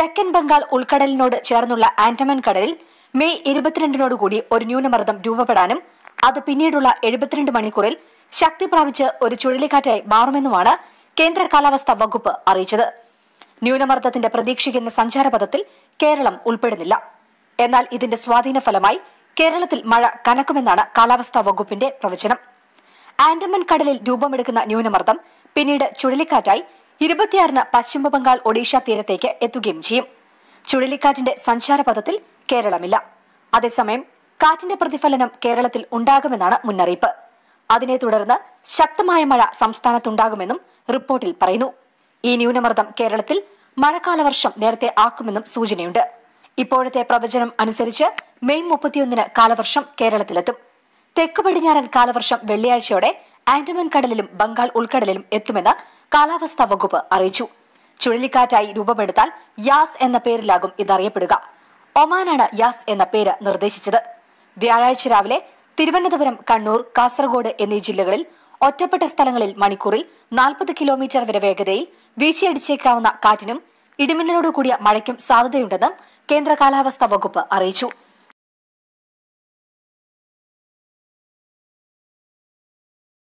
തെക്കൻ ബംഗാൾ ഉൾക്കടലിനോട് ചേർന്നുള്ള ആൻഡമാൻ കടലിൽ മെയ് 22-നോടുകൂടി ഒരു ന്യൂനമർദ്ദം രൂപപ്പെടാനും അത് പിന്നീടുള്ള 72 മണിക്കൂറിൽ ശക്തി പ്രാപിച്ച് ഒരു ചുഴലിക്കാറ്റായി മാറുമെന്നുമാണ് കേന്ദ്ര കാലാവസ്ഥാ വകുപ്പ് അറിയിച്ചത്. ന്യൂനമർദ്ദത്തിന്റെ പ്രതീക്ഷിക്കുന്ന സഞ്ചാരപഥത്തിൽ കേരളം ഉൾപ്പെടുന്നില്ല. എന്നാൽ ഇതിന്റെ സ്വാധീന ഫലമായി കേരളത്തിൽ മഴ കനക്കുമെന്നാണ് കാലാവസ്ഥാ വകുപ്പിന്റെ പ്രവചനം. ആൻഡമാൻ കടലിൽ രൂപമെടുക്കുന്ന ന്യൂനമർദ്ദം പിന്നീട് ചുഴലിക്കാറ്റായി 26-ന് പശ്ചിമബംഗാൾ ഒഡീഷ തീരത്തേക്ക് എത്തുകയും ചെയ്യും. ചുഴലിക്കാറ്റിന്റെ സഞ്ചാരപഥത്തിൽ കേരളമില്ല. അതേസമയം കാറ്റിന്റെ പ്രതിഫലനം കേരളത്തിൽ ഉണ്ടാകുമെന്നാണ് മുന്നറിയിപ്പ്. അതിനെ തുടർന്ന് ശക്തമായ മഴ സംസ്ഥാനത്തുണ്ടാകുമെന്നും റിപ്പോർട്ടിൽ പറയുന്നു. ഈ ന്യൂനമർദ്ദം കേരളത്തിൽ മഴക്കാലവർഷം നേരത്തെ ആക്കുമെന്നും സൂചനയുണ്ട്. ഇപ്പോഴത്തെ പ്രവചനം അനുസരിച്ച് മെയ് 31-ന് കാലവർഷം കേരളത്തിലെത്തും. തെക്കു പടിഞ്ഞാറൻ കാലവർഷം വെള്ളിയാഴ്ചയോടെ ആൻഡമാൻ കടലിലും ബംഗാൾ ഉൾക്കടലിലും എത്തുമെന്ന് കാലാവസ്ഥാ വകുപ്പ് അറിയിച്ചു. ചുഴലിക്കാറ്റായി രൂപപ്പെടുത്താൽ യാസ് എന്ന പേരിലാകും ഇതറിയപ്പെടുക. ഒമാനാണ് യാസ് എന്ന പേര് നിർദ്ദേശിച്ചത്. വ്യാഴാഴ്ച രാവിലെ തിരുവനന്തപുരം, കണ്ണൂർ, കാസർഗോഡ് എന്നീ ജില്ലകളിൽ ഒറ്റപ്പെട്ട സ്ഥലങ്ങളിൽ മണിക്കൂറിൽ 40 കിലോമീറ്റർ വരെ വേഗതയിൽ വീശിയടിച്ചേക്കാവുന്ന കാറ്റിനും ഇടിമിന്നലോടുകൂടിയ മഴയ്ക്കും സാധ്യതയുണ്ടെന്നും കേന്ദ്ര കാലാവസ്ഥാ വകുപ്പ് അറിയിച്ചു.